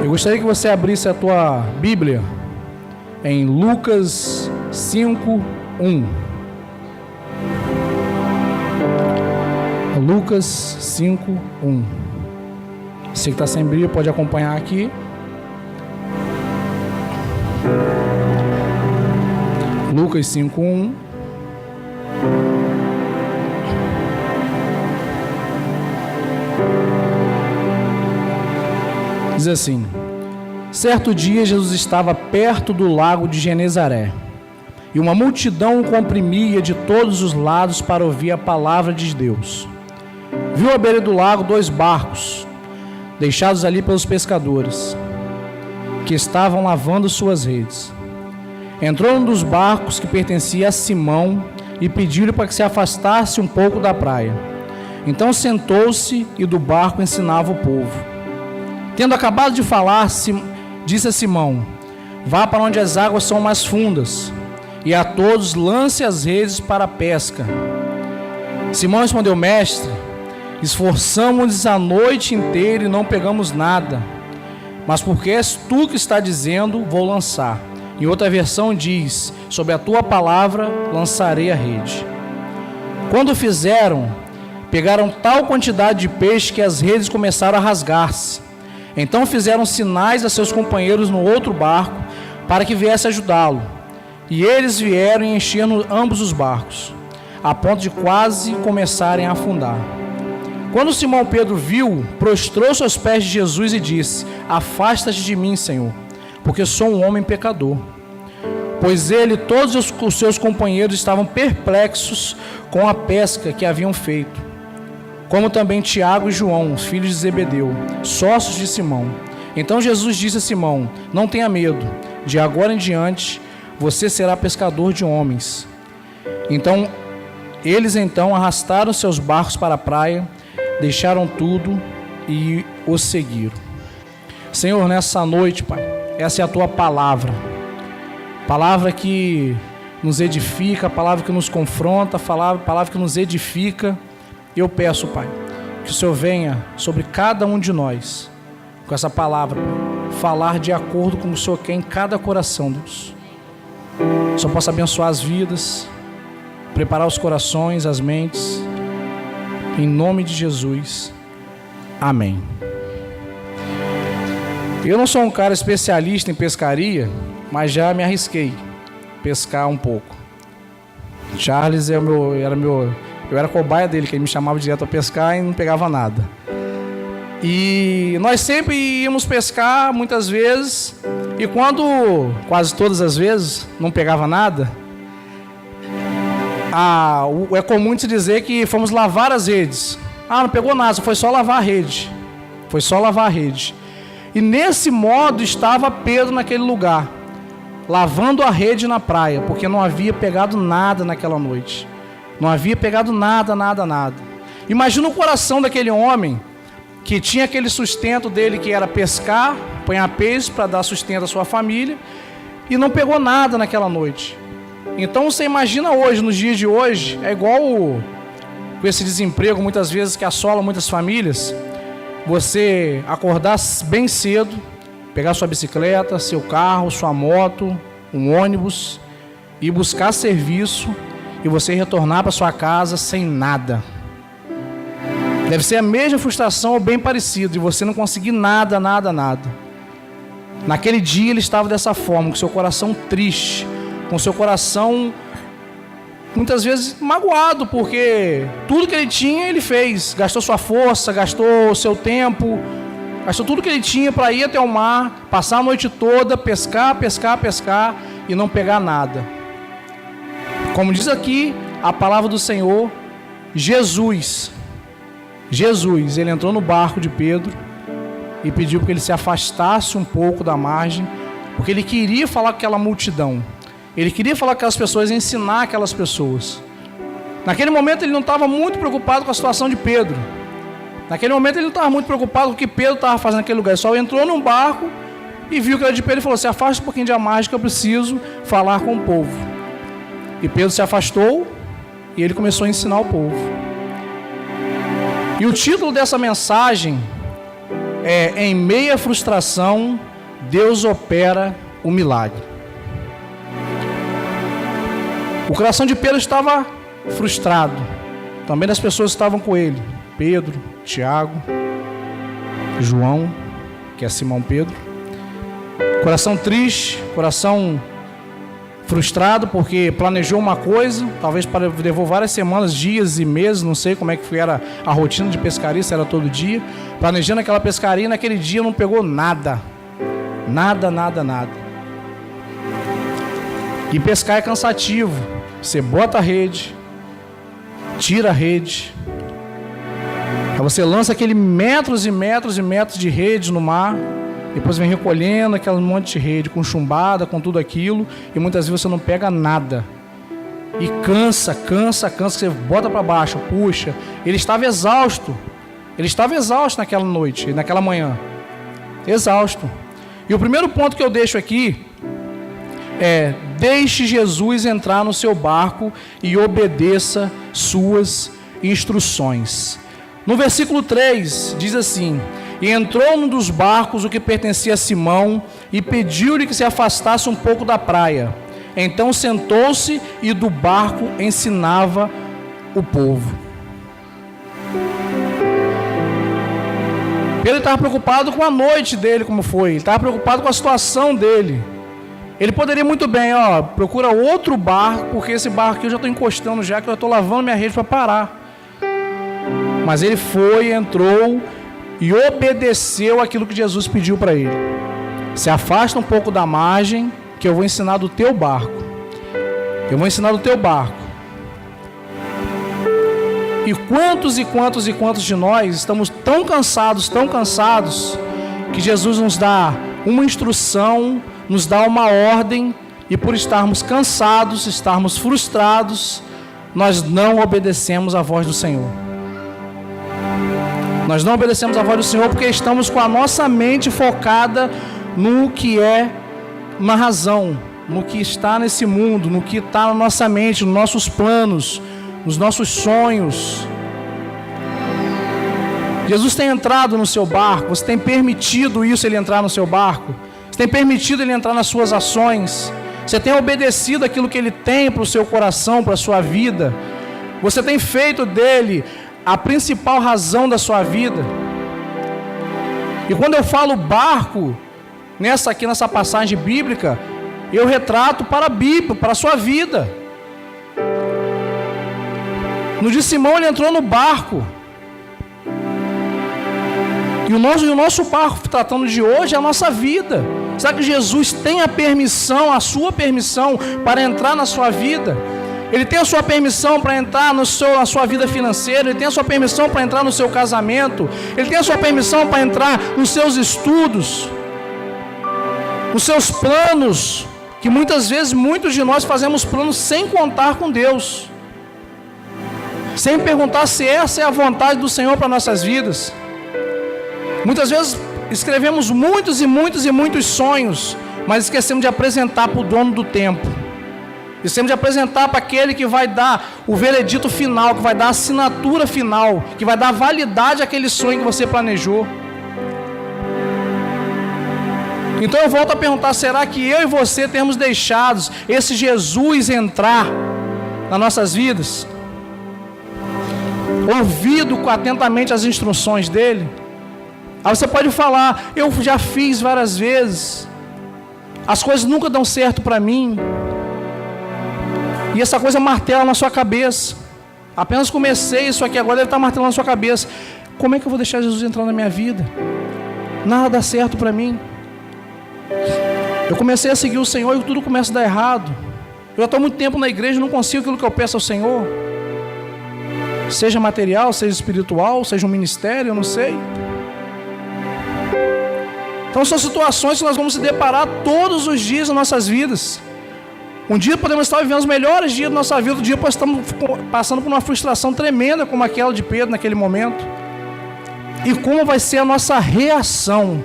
Eu gostaria que você abrisse a tua Bíblia em Lucas 5:1. Lucas 5:1. Você que está sem Bíblia pode acompanhar aqui. Lucas 5:1. Diz assim: certo dia Jesus estava perto do lago de Genezaré, e uma multidão o comprimia de todos os lados para ouvir a palavra de Deus. Viu à beira do lago 2 barcos, deixados ali pelos pescadores, que estavam lavando suas redes. Entrou num dos barcos que pertencia a Simão e pediu-lhe para que se afastasse um pouco da praia. Então sentou-se e do barco ensinava o povo. Tendo acabado de falar, disse a Simão: vá para onde as águas são mais fundas, e a todos lance as redes para a pesca. Simão respondeu: mestre, esforçamo-nos a noite inteira e não pegamos nada, mas porque és tu que está dizendo, vou lançar. Em outra versão diz: sob a tua palavra lançarei a rede. Quando fizeram, pegaram tal quantidade de peixe que as redes começaram a rasgar-se. Então fizeram sinais a seus companheiros no outro barco para que viesse ajudá-lo. E eles vieram e encheram ambos os barcos, a ponto de quase começarem a afundar. Quando Simão Pedro viu, prostrou-se aos pés de Jesus e disse: afasta-te de mim, Senhor, porque sou um homem pecador. Pois ele e todos os seus companheiros estavam perplexos com a pesca que haviam feito, como também Tiago e João, os filhos de Zebedeu, sócios de Simão. Então Jesus disse a Simão: não tenha medo, de agora em diante você será pescador de homens. Eles arrastaram seus barcos para a praia, deixaram tudo e os seguiram. Senhor, nessa noite, Pai, essa é a Tua palavra, palavra que nos edifica, palavra que nos confronta, palavra que nos edifica. Eu peço, Pai, que o Senhor venha sobre cada um de nós, com essa palavra, Pai, falar de acordo com o Senhor quer em cada coração, Deus. O Senhor possa abençoar as vidas, preparar os corações, as mentes, em nome de Jesus, amém. Eu não sou um cara especialista em pescaria, mas já me arrisquei a pescar um pouco. Charles eu era cobaia dele, que ele me chamava direto a pescar e não pegava nada. E nós sempre íamos pescar, muitas vezes, e quase todas as vezes, não pegava nada, é comum se dizer que fomos lavar as redes. Não pegou nada, foi só lavar a rede. Foi só lavar a rede. E nesse modo estava Pedro naquele lugar, lavando a rede na praia, porque não havia pegado nada naquela noite. Não havia pegado nada. Imagina o coração daquele homem que tinha aquele sustento dele, que era pescar, apanhar peixe para dar sustento à sua família, e não pegou nada naquela noite. Então você imagina hoje, nos dias de hoje, é igual com esse desemprego muitas vezes que assola muitas famílias. Você acordar bem cedo, pegar sua bicicleta, seu carro, sua moto, um ônibus, e buscar serviço, e você retornar para sua casa sem nada. Deve ser a mesma frustração ou bem parecido, de você não conseguir nada. Naquele dia ele estava dessa forma, com seu coração triste, com seu coração muitas vezes magoado, porque tudo que ele tinha ele fez, gastou sua força, gastou o seu tempo, gastou tudo que ele tinha para ir até o mar, passar a noite toda, pescar e não pegar nada. Como diz aqui a palavra do Senhor, Jesus, ele entrou no barco de Pedro e pediu para que ele se afastasse um pouco da margem, porque ele queria falar com aquela multidão, ele queria falar com aquelas pessoas, ensinar aquelas pessoas. Naquele momento ele não estava muito preocupado com a situação de Pedro, naquele momento ele não estava muito preocupado com o que Pedro estava fazendo naquele lugar. Ele só entrou num barco e viu que era de Pedro e falou: se afasta um pouquinho da margem que eu preciso falar com o povo. E Pedro se afastou e ele começou a ensinar o povo. E o título dessa mensagem em meia frustração, Deus opera o milagre. O coração de Pedro estava frustrado. Também as pessoas que estavam com ele. Pedro, Tiago, João, que é Simão Pedro. Coração triste, coração frustrado, porque planejou uma coisa, talvez levou várias semanas, dias e meses, não sei como é que era a rotina de pescaria, se era todo dia, planejando aquela pescaria, naquele dia não pegou nada. Nada. E pescar é cansativo. Você bota a rede, tira a rede, aí você lança aquele metros e metros e metros de rede no mar, depois vem recolhendo aquele monte de rede, com chumbada, com tudo aquilo, e muitas vezes você não pega nada. E cansa, você bota para baixo, puxa. Ele estava exausto naquela noite, naquela manhã. Exausto. E o primeiro ponto que eu deixo aqui é: deixe Jesus entrar no seu barco e obedeça suas instruções. No versículo 3 diz assim: e entrou num dos barcos o que pertencia a Simão e pediu-lhe que se afastasse um pouco da praia. Então sentou-se e do barco ensinava o povo. Pedro estava preocupado com a noite dele, como foi. Ele estava preocupado com a situação dele. Ele poderia muito bem, procura outro barco, porque esse barco aqui eu já estou encostando já, que eu estou lavando minha rede para parar. Mas ele foi, entrou e obedeceu aquilo que Jesus pediu para ele. Se afasta um pouco da margem, que eu vou ensinar do teu barco. Eu vou ensinar do teu barco. E quantos de nós estamos tão cansados, que Jesus nos dá uma instrução, nos dá uma ordem, e por estarmos cansados, estarmos frustrados, nós não obedecemos a voz do Senhor. Nós não obedecemos a voz do Senhor porque estamos com a nossa mente focada no que é uma razão, no que está nesse mundo, no que está na nossa mente, nos nossos planos, nos nossos sonhos. Jesus tem entrado no seu barco, você tem permitido isso, ele entrar no seu barco? Você tem permitido ele entrar nas suas ações? Você tem obedecido aquilo que ele tem para o seu coração, para a sua vida? Você tem feito dele a principal razão da sua vida? E quando eu falo barco, nessa passagem bíblica, eu retrato para a Bíblia, para a sua vida. No de Simão ele entrou no barco. E o nosso barco, tratando de hoje, é a nossa vida. Será que Jesus tem a permissão, a sua permissão para entrar na sua vida? Ele tem a sua permissão para entrar na sua vida financeira, ele tem a sua permissão para entrar no seu casamento, ele tem a sua permissão para entrar nos seus estudos, nos seus planos, que muitas vezes, muitos de nós fazemos planos sem contar com Deus, sem perguntar se essa é a vontade do Senhor para nossas vidas. Muitas vezes escrevemos muitos sonhos, mas esquecemos de apresentar para o dono do tempo. Esquecemos de apresentar para aquele que vai dar o veredito final, que vai dar a assinatura final, que vai dar validade àquele sonho que você planejou. Então eu volto a perguntar: será que eu e você temos deixado esse Jesus entrar nas nossas vidas? Ouvido atentamente as instruções dele? Aí você pode falar: eu já fiz várias vezes, as coisas nunca dão certo para mim, e essa coisa martela na sua cabeça. Apenas comecei isso aqui, agora ele está martelando na sua cabeça. Como é que eu vou deixar Jesus entrar na minha vida? Nada dá certo para mim. Eu comecei a seguir o Senhor e tudo começa a dar errado. Eu já estou há muito tempo na igreja e não consigo aquilo que eu peço ao Senhor. Seja material, seja espiritual, seja um ministério, eu não sei. Então são situações que nós vamos se deparar todos os dias nas nossas vidas. Um dia podemos estar vivendo os melhores dias da nossa vida, outro dia estamos passando por uma frustração tremenda como aquela de Pedro naquele momento. E como vai ser a nossa reação?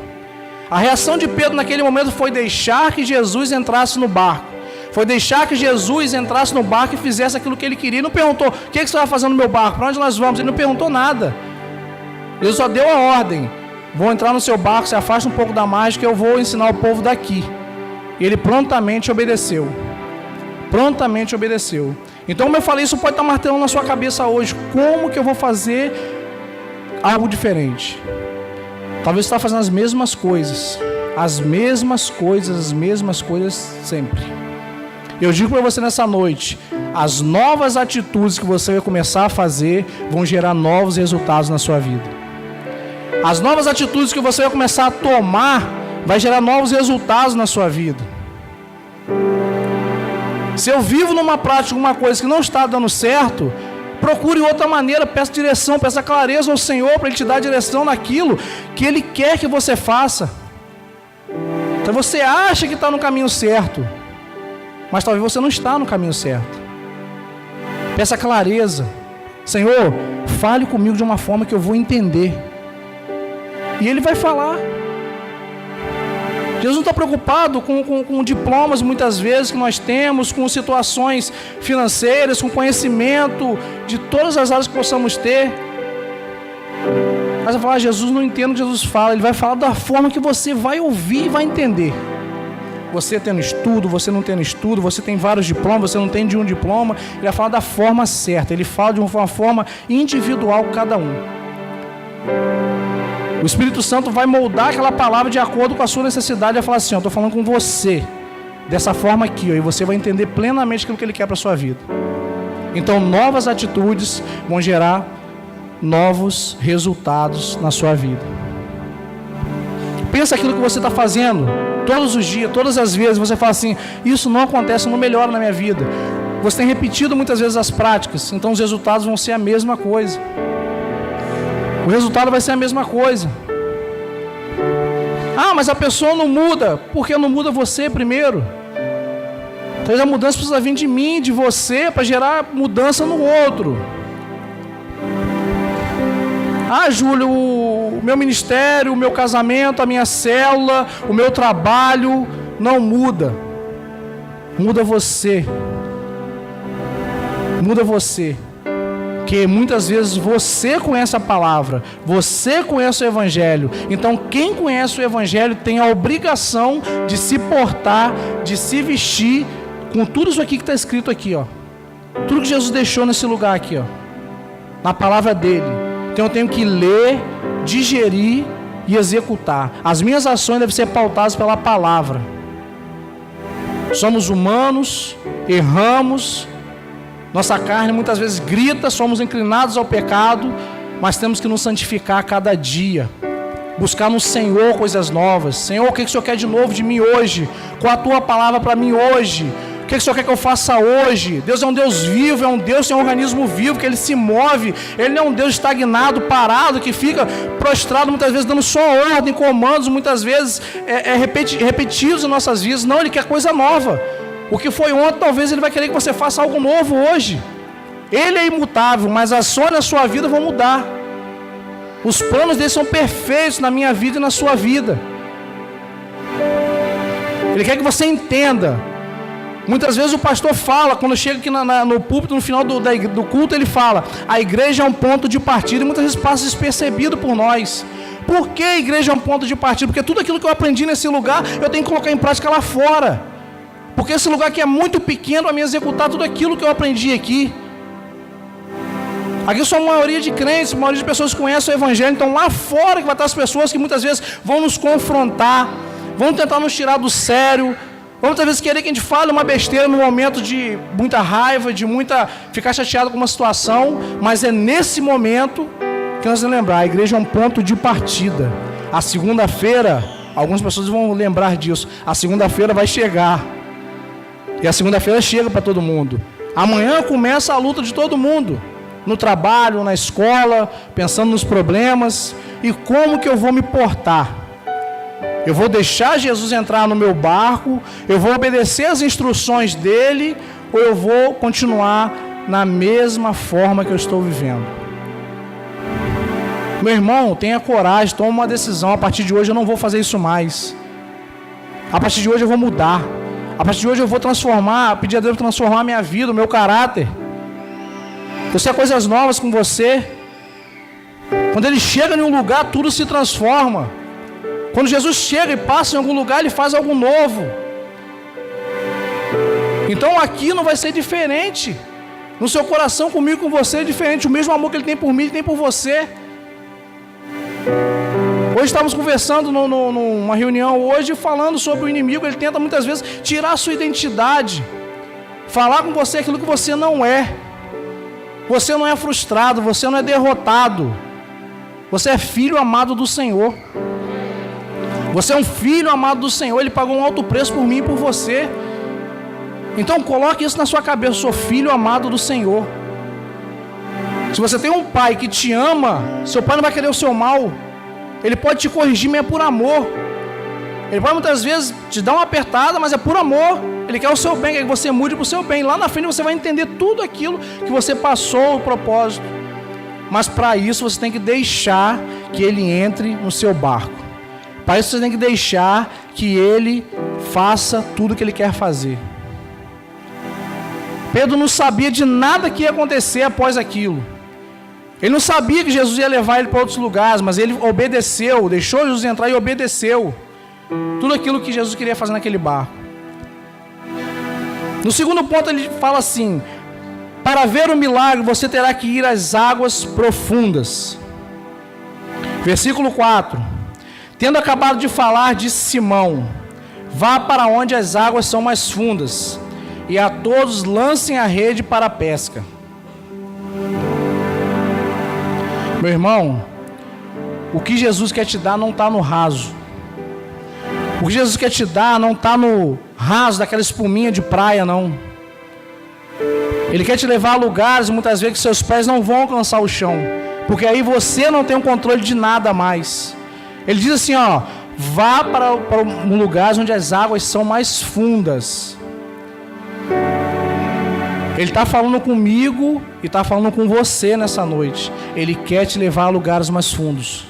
A reação de Pedro naquele momento foi deixar que Jesus entrasse no barco. Foi deixar que Jesus entrasse no barco e fizesse aquilo que ele queria. Ele não perguntou: o que você vai fazer no meu barco? Para onde nós vamos? Ele não perguntou nada. Ele só deu a ordem: vou entrar no seu barco, se afasta um pouco da margem que eu vou ensinar o povo daqui. E ele prontamente obedeceu. Prontamente obedeceu. Então, como eu falei, isso pode estar martelando na sua cabeça hoje. Como que eu vou fazer algo diferente? Talvez você está fazendo as mesmas coisas. As mesmas coisas sempre. Eu digo para você nessa noite, as novas atitudes que você vai começar a fazer vão gerar novos resultados na sua vida. As novas atitudes que você vai começar a tomar vai gerar novos resultados na sua vida. Se eu vivo numa prática, uma coisa que não está dando certo, procure outra maneira, peça direção, peça clareza ao Senhor para Ele te dar direção naquilo que Ele quer que você faça. Então você acha que está no caminho certo, mas talvez você não está no caminho certo. Peça clareza. Senhor, fale comigo de uma forma que eu vou entender. E Ele vai falar. Jesus não está preocupado com diplomas muitas vezes que nós temos, com situações financeiras, com conhecimento de todas as áreas que possamos ter. Mas vai falar, Jesus, não entendo o que Jesus fala. Ele vai falar da forma que você vai ouvir e vai entender. Você tendo estudo, você não tendo estudo, você tem vários diplomas, você não tem de um diploma. Ele vai falar da forma certa. Ele fala de uma forma individual cada um. O Espírito Santo vai moldar aquela palavra de acordo com a sua necessidade. Vai falar assim, eu estou falando com você dessa forma aqui, ó, e você vai entender plenamente aquilo que Ele quer para a sua vida. Então, novas atitudes vão gerar novos resultados na sua vida. Pensa aquilo que você está fazendo todos os dias, todas as vezes. Você fala assim, isso não acontece, não melhora na minha vida. Você tem repetido muitas vezes as práticas, então os resultados vão ser a mesma coisa. O resultado vai ser a mesma coisa. Ah, mas a pessoa não muda. Por que não muda você primeiro? Talvez a mudança precisa vir de mim, de você, para gerar mudança no outro. Ah, Júlio, o meu ministério, o meu casamento, a minha célula, o meu trabalho não muda. Muda você. Muda você. Porque muitas vezes você conhece a palavra, você conhece o Evangelho. Então quem conhece o Evangelho tem a obrigação de se portar, de se vestir com tudo isso aqui que está escrito aqui, ó. Tudo que Jesus deixou nesse lugar aqui, ó, na palavra dele. Então eu tenho que ler, digerir e executar. As minhas ações devem ser pautadas pela palavra. Somos humanos, erramos. Nossa carne muitas vezes grita, somos inclinados ao pecado, mas temos que nos santificar a cada dia. Buscar no Senhor coisas novas. Senhor, o que o Senhor quer de novo de mim hoje? Qual a Tua palavra para mim hoje? O que o Senhor quer que eu faça hoje? Deus é um Deus vivo, é um Deus, é um organismo vivo, que Ele se move. Ele não é um Deus estagnado, parado, que fica prostrado muitas vezes, dando só ordem, comandos, muitas vezes repetidos em nossas vidas. Não, Ele quer coisa nova. O que foi ontem, talvez Ele vai querer que você faça algo novo hoje. Ele é imutável, mas as ações na sua vida vão mudar. Os planos dele são perfeitos na minha vida e na sua vida. Ele quer que você entenda. Muitas vezes o pastor fala, quando chega aqui no púlpito, no final do culto, ele fala, a igreja é um ponto de partida, e muitas vezes passa despercebido por nós. Por que a igreja é um ponto de partida? Porque tudo aquilo que eu aprendi nesse lugar, eu tenho que colocar em prática lá fora. Porque esse lugar aqui é muito pequeno para me executar tudo aquilo que eu aprendi aqui. Aqui só a maioria de crentes, a maioria de pessoas que conhecem o Evangelho. Então lá fora que vai estar as pessoas que muitas vezes vão nos confrontar, vão tentar nos tirar do sério, vão muitas vezes querer que a gente fale uma besteira no momento de muita raiva, de ficar chateado com uma situação. Mas é nesse momento que nós vamos lembrar, a igreja é um ponto de partida. A segunda-feira, algumas pessoas vão lembrar disso, a segunda-feira vai chegar. E a segunda-feira chega para todo mundo. Amanhã começa a luta de todo mundo. No trabalho, na escola, pensando nos problemas. E como que eu vou me portar? Eu vou deixar Jesus entrar no meu barco? Eu vou obedecer as instruções dele? Ou eu vou continuar na mesma forma que eu estou vivendo? Meu irmão, tenha coragem, toma uma decisão. A partir de hoje eu não vou fazer isso mais. A partir de hoje eu vou mudar. A partir de hoje eu vou pedir a Deus para transformar a minha vida, o meu caráter. Eu sei coisas novas com você. Quando ele chega em um lugar, tudo se transforma. Quando Jesus chega e passa em algum lugar, ele faz algo novo. Então aqui não vai ser diferente. No seu coração, comigo, com você, é diferente. O mesmo amor que ele tem por mim, ele tem por você. Hoje estávamos conversando numa reunião hoje, falando sobre o inimigo. Ele tenta muitas vezes tirar a sua identidade, falar com você aquilo que você não é. Você não é frustrado, você não é derrotado. Você é filho amado do Senhor. Você é um filho amado do Senhor. Ele pagou um alto preço por mim e por você. Então coloque isso na sua cabeça. Eu sou filho amado do Senhor. Se você tem um pai que te ama, seu pai não vai querer o seu mal. Ele pode te corrigir, mas é por amor. Ele pode muitas vezes te dar uma apertada, mas é por amor. Ele quer o seu bem, quer que você mude para o seu bem. Lá na frente você vai entender tudo aquilo que você passou, o propósito. Mas para isso você tem que deixar que ele entre no seu barco. Para isso você tem que deixar que ele faça tudo o que ele quer fazer. Pedro não sabia de nada que ia acontecer após aquilo. Ele não sabia que Jesus ia levar ele para outros lugares, mas ele obedeceu, deixou Jesus entrar e obedeceu tudo aquilo que Jesus queria fazer naquele barco. No segundo ponto ele fala assim: para ver o milagre você terá que ir às águas profundas. Versículo 4: tendo acabado de falar, disse Simão: vá para onde as águas são mais fundas, e a todos lancem a rede para a pesca. Meu irmão, o que Jesus quer te dar não está no raso. O que Jesus quer te dar não está no raso daquela espuminha de praia, não. Ele quer te levar a lugares, muitas vezes, que seus pés não vão alcançar o chão, porque aí você não tem o controle de nada mais. Ele diz assim, ó: vá para um lugar onde as águas são mais fundas. Ele está falando comigo e está falando com você nessa noite. Ele quer te levar a lugares mais fundos,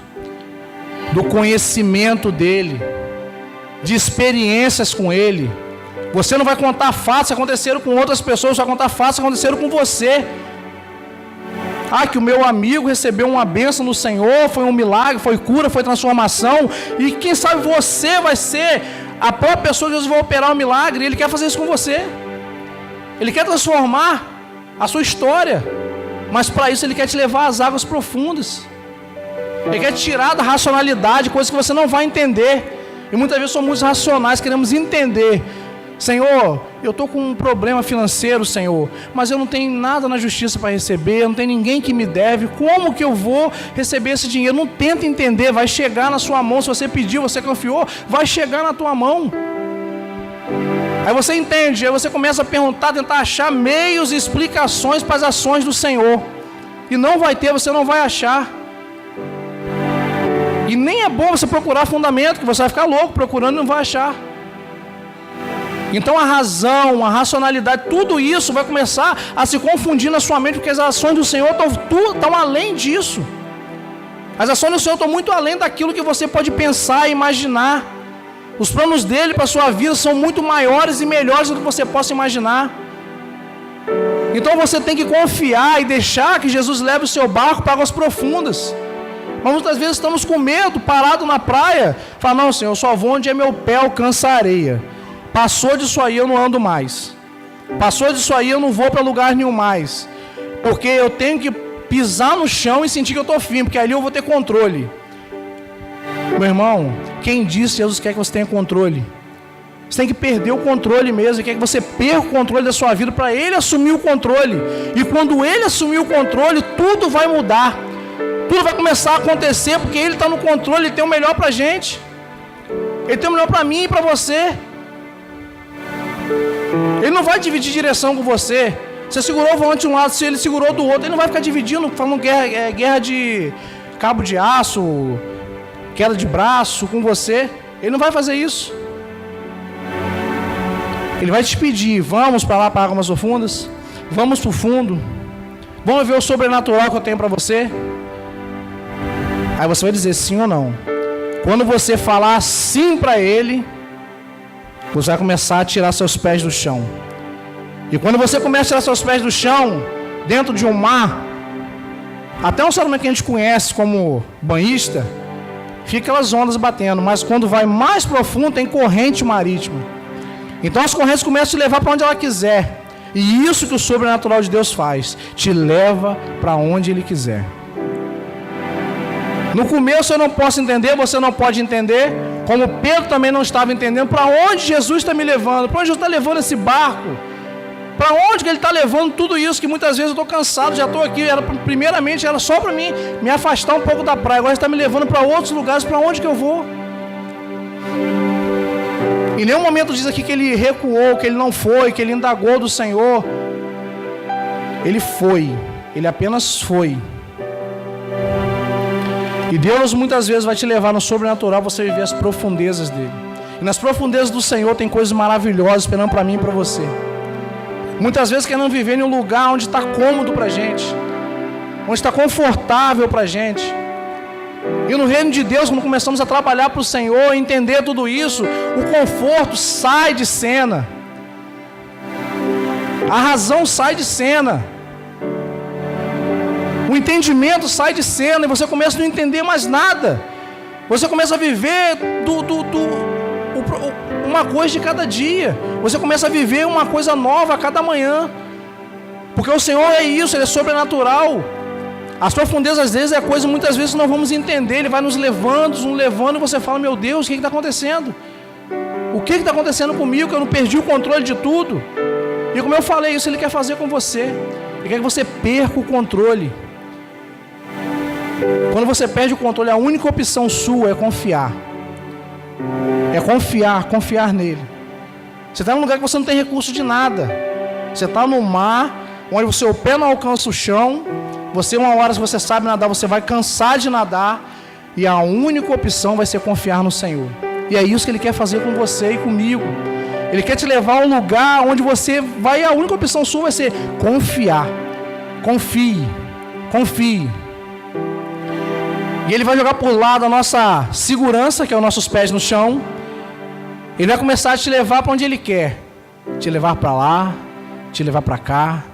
do conhecimento dele, de experiências com ele. Você não vai contar fatos que aconteceram com outras pessoas, você vai contar fatos que aconteceram com você. Ah, que o meu amigo recebeu uma bênção no Senhor, foi um milagre, foi cura, foi transformação. E quem sabe você vai ser a própria pessoa que Jesus vai operar um milagre. E Ele quer fazer isso com você. Ele quer transformar a sua história, mas para isso Ele quer te levar às águas profundas. Ele quer te tirar da racionalidade, coisas que você não vai entender. E muitas vezes somos racionais, queremos entender. Senhor, eu estou com um problema financeiro, Senhor, mas eu não tenho nada na justiça para receber, não tem ninguém que me deve. Como que eu vou receber esse dinheiro? Não tenta entender, vai chegar na sua mão. Se você pediu, você confiou, vai chegar na tua mão. Aí você entende, aí você começa a perguntar, tentar achar meios e explicações para as ações do Senhor. E não vai ter, você não vai achar. E nem é bom você procurar fundamento, que você vai ficar louco procurando e não vai achar. Então a razão, a racionalidade, tudo isso vai começar a se confundir na sua mente, porque as ações do Senhor estão além disso. As ações do Senhor estão muito além daquilo que você pode pensar e imaginar. Os planos dele para a sua vida são muito maiores e melhores do que você possa imaginar. Então você tem que confiar e deixar que Jesus leve o seu barco para águas profundas. Mas muitas vezes estamos com medo, parado na praia. Fala, não, Senhor, eu só vou onde é meu pé alcança a areia. Passou disso aí, eu não ando mais. Passou disso aí, eu não vou para lugar nenhum mais. Porque eu tenho que pisar no chão e sentir que eu estou firme, porque ali eu vou ter controle. Meu irmão, quem disse Jesus quer que você tenha controle? Você tem que perder o controle mesmo. Ele quer que você perca o controle da sua vida para Ele assumir o controle. E quando Ele assumir o controle, tudo vai mudar. Tudo vai começar a acontecer, porque Ele está no controle. Ele tem o melhor para a gente. Ele tem o melhor para mim e para você. Ele não vai dividir direção com você. Você segurou o volante de um lado, se ele segurou do outro, ele não vai ficar dividindo, falando guerra de cabo de aço, queda de braço com você. Ele não vai fazer isso. Ele vai te pedir: vamos para lá, para águas profundas, vamos para o fundo, vamos ver o sobrenatural que eu tenho para você. Aí você vai dizer sim ou não. Quando você falar sim para ele, você vai começar a tirar seus pés do chão. E quando você começa a tirar seus pés do chão, dentro de um mar, Até um salão que a gente conhece como banhista, fica aquelas ondas batendo, mas quando vai mais profundo tem corrente marítima. Então as correntes começam a te levar para onde ela quiser. E isso que o sobrenatural de Deus faz, te leva para onde Ele quiser. No começo eu não posso entender, você não pode entender, como Pedro também não estava entendendo para onde Jesus está me levando, para onde Jesus está levando esse barco, para onde que Ele está levando tudo isso, que muitas vezes eu estou cansado, já estou aqui, primeiramente era só para mim me afastar um pouco da praia, agora Ele está me levando para outros lugares, para onde que eu vou? Em nenhum momento diz aqui que Ele recuou, que Ele não foi, que Ele indagou do Senhor. Ele foi, Ele apenas foi. E Deus muitas vezes vai te levar no sobrenatural, você viver as profundezas dele. E nas profundezas do Senhor tem coisas maravilhosas esperando para mim e para você. Muitas vezes querendo viver em um lugar onde está cômodo para a gente, onde está confortável para a gente. E no reino de Deus, quando começamos a trabalhar para o Senhor, entender tudo isso, o conforto sai de cena. A razão sai de cena. O entendimento sai de cena e você começa a não entender mais nada. Você começa a viver uma coisa de cada dia. Você começa a viver uma coisa nova a cada manhã. Porque o Senhor é isso, Ele é sobrenatural. As profundezas deles é coisa muitas vezes não vamos entender. Ele vai nos levando e você fala, meu Deus, o que está acontecendo? O que está acontecendo comigo? Que eu não perdi o controle de tudo. E como eu falei, isso Ele quer fazer com você. Ele quer que você perca o controle. Quando você perde o controle, a única opção sua é confiar. É confiar nele. Você está num lugar que você não tem recurso de nada. Você está no mar, onde o seu pé não alcança o chão. Você, uma hora, se você sabe nadar, você vai cansar de nadar. E a única opção vai ser confiar no Senhor. E é isso que Ele quer fazer com você e comigo. Ele quer te levar a um lugar onde você vai, a única opção sua vai ser confiar. Confie. E Ele vai jogar por lado a nossa segurança, que é os nossos pés no chão. Ele vai começar a te levar para onde Ele quer. Te levar para lá, te levar para cá.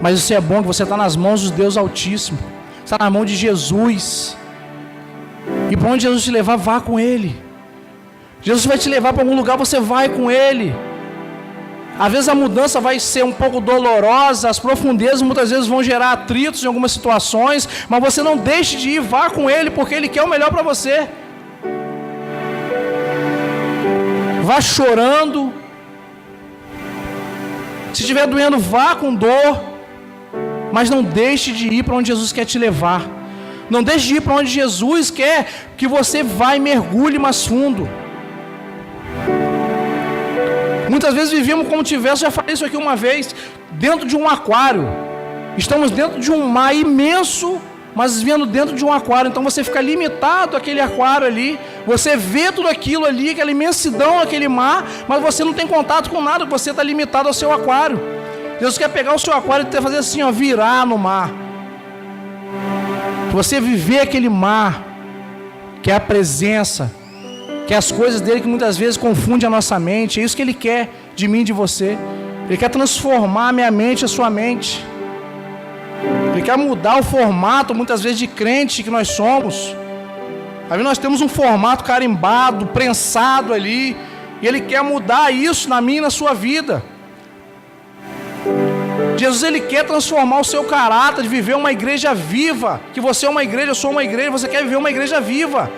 Mas isso é bom, que você está nas mãos de Deus Altíssimo. Está na mão de Jesus. E para onde Jesus te levar, vá com Ele. Jesus vai te levar para algum lugar, você vai com Ele. Às vezes a mudança vai ser um pouco dolorosa, as profundezas muitas vezes vão gerar atritos em algumas situações, mas você não deixe de ir, vá com Ele, porque Ele quer o melhor para você. Vá chorando. Se estiver doendo, vá com dor, mas não deixe de ir para onde Jesus quer te levar. Não deixe de ir para onde Jesus quer que você vá e mergulhe mais fundo. Muitas vezes vivemos como tivesse, já falei isso aqui uma vez, dentro de um aquário. Estamos dentro de um mar imenso, mas vivendo dentro de um aquário. Então você fica limitado àquele aquário ali. Você vê tudo aquilo ali, aquela imensidão, aquele mar, mas você não tem contato com nada, você está limitado ao seu aquário. Deus quer pegar o seu aquário e fazer assim, ó, virar no mar. Você viver aquele mar, que é a presença, que é as coisas dele que muitas vezes confundem a nossa mente. É isso que Ele quer de mim e de você. Ele quer transformar a minha mente e a sua mente. Ele quer mudar o formato, muitas vezes, de crente que nós somos. Aí nós temos um formato carimbado, prensado ali, e Ele quer mudar isso na minha e na sua vida. Jesus, Ele quer transformar o seu caráter, de viver uma igreja viva. Que você é uma igreja, eu sou uma igreja, você quer viver uma igreja viva.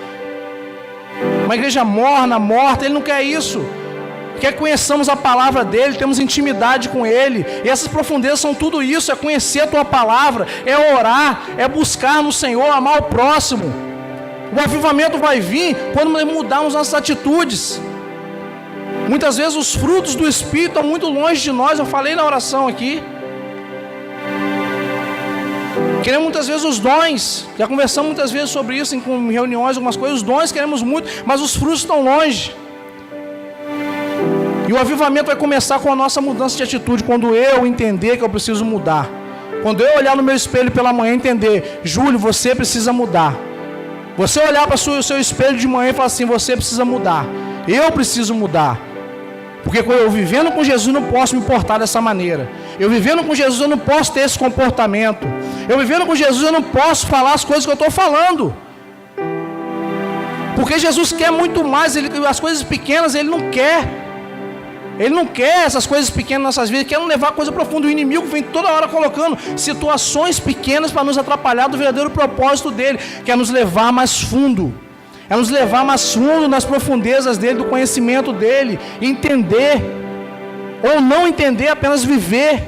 Uma igreja morna, morta, Ele não quer isso. Quer que conheçamos a palavra dEle, temos intimidade com Ele. E essas profundezas são tudo isso, é conhecer a Tua palavra, é orar, é buscar no Senhor, amar o próximo. O avivamento vai vir quando mudarmos nossas atitudes. Muitas vezes os frutos do Espírito estão muito longe de nós, eu falei na oração aqui. Queremos muitas vezes os dons, já conversamos muitas vezes sobre isso em reuniões, algumas coisas, os dons queremos muito, mas os frutos estão longe. E o avivamento vai começar com a nossa mudança de atitude, quando eu entender que eu preciso mudar. Quando eu olhar no meu espelho pela manhã e entender, Júlio, você precisa mudar. Você olhar para o seu espelho de manhã e falar assim, você precisa mudar. Eu preciso mudar. Porque eu vivendo com Jesus não posso me portar dessa maneira. Eu vivendo com Jesus eu não posso ter esse comportamento. Eu vivendo com Jesus eu não posso falar as coisas que eu estou falando. Porque Jesus quer muito mais, as coisas pequenas Ele não quer. Ele não quer essas coisas pequenas nas nossas vidas, Ele quer nos levar a coisa profunda. O inimigo vem toda hora colocando situações pequenas para nos atrapalhar do verdadeiro propósito dele, que é nos levar mais fundo. É nos levar mais fundo nas profundezas dele, do conhecimento dele, entender, ou não entender, apenas viver.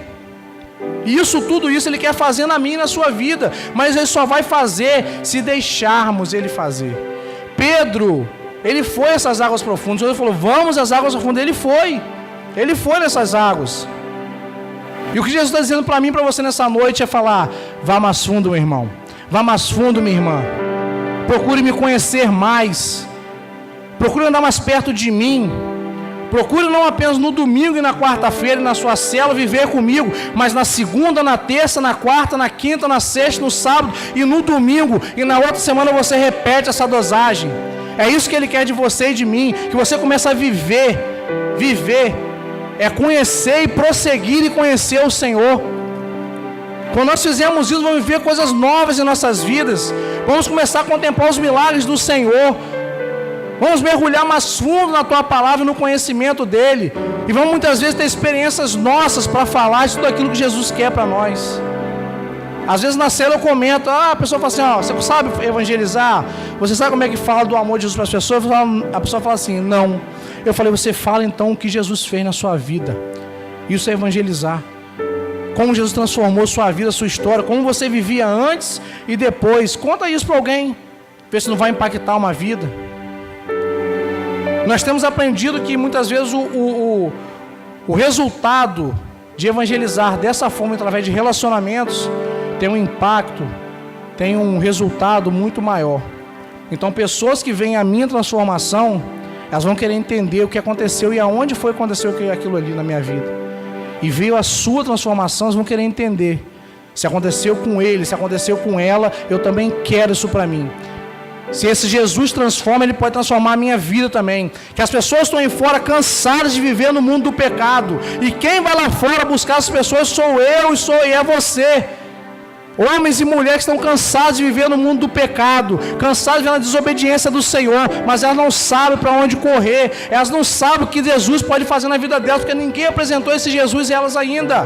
E tudo isso ele quer fazer na minha e na sua vida, mas ele só vai fazer se deixarmos ele fazer. Pedro, ele foi a essas águas profundas. Ele falou: vamos às águas profundas. Ele foi nessas águas. E o que Jesus está dizendo para mim e para você nessa noite é falar: vá mais fundo, meu irmão, vá mais fundo, minha irmã. Procure me conhecer mais, procure andar mais perto de mim, procure não apenas no domingo e na quarta-feira e na sua célula viver comigo, mas na segunda, na terça, na quarta, na quinta, na sexta, no sábado e no domingo, e na outra semana você repete essa dosagem. É isso que Ele quer de você e de mim, que você comece a viver, é conhecer e prosseguir e conhecer o Senhor. Quando nós fizermos isso, vamos viver coisas novas em nossas vidas. Vamos começar a contemplar os milagres do Senhor. Vamos mergulhar mais fundo na Tua Palavra e no conhecimento dEle. E vamos muitas vezes ter experiências nossas para falar de tudo aquilo que Jesus quer para nós. Às vezes na cela eu comento, a pessoa fala assim: você sabe evangelizar? Você sabe como é que fala do amor de Jesus para as pessoas? A pessoa fala assim: não. Eu falei: você fala então o que Jesus fez na sua vida. Isso é evangelizar. Como Jesus transformou sua vida, sua história, como você vivia antes e depois. Conta isso para alguém, vê se não vai impactar uma vida. Nós temos aprendido que muitas vezes o resultado de evangelizar dessa forma, através de relacionamentos, tem um impacto, tem um resultado muito maior. Então pessoas que veem a minha transformação, elas vão querer entender o que aconteceu e aonde foi que aconteceu aquilo ali na minha vida. E veio a sua transformação, eles vão querer entender. Se aconteceu com ele, se aconteceu com ela, eu também quero isso para mim. Se esse Jesus transforma, Ele pode transformar a minha vida também. Que as pessoas estão aí fora cansadas de viver no mundo do pecado. E quem vai lá fora buscar as pessoas sou eu e é você. Homens e mulheres que estão cansados de viver no mundo do pecado, cansados de ver a desobediência do Senhor, mas elas não sabem para onde correr, elas não sabem o que Jesus pode fazer na vida delas, porque ninguém apresentou esse Jesus a elas ainda.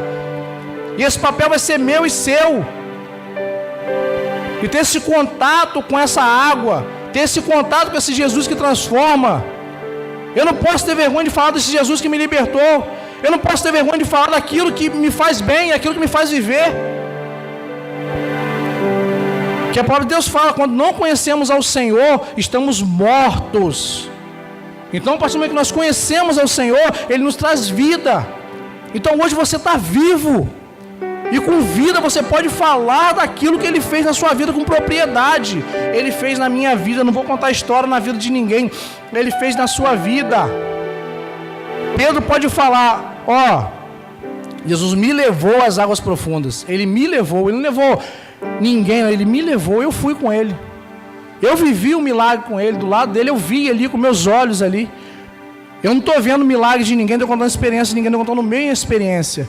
E esse papel vai ser meu e seu. E ter esse contato com essa água, ter esse contato com esse Jesus que transforma. Eu não posso ter vergonha de falar desse Jesus que me libertou. Eu não posso ter vergonha de falar daquilo que me faz bem, aquilo que me faz viver. Que a palavra de Deus fala: quando não conhecemos ao Senhor, estamos mortos. Então, a partir do momento que nós conhecemos ao Senhor, Ele nos traz vida. Então hoje você está vivo. E com vida você pode falar daquilo que Ele fez na sua vida com propriedade. Ele fez na minha vida, não vou contar história na vida de ninguém. Ele fez na sua vida. Pedro pode falar: Jesus me levou às águas profundas. Ele me levou, Ele não levou ninguém, Ele me levou, eu fui com Ele. Eu vivi o milagre com Ele, do lado dele eu vi ali com meus olhos ali. Eu não estou vendo milagre de ninguém, estou contando experiência de ninguém, estou contando minha experiência.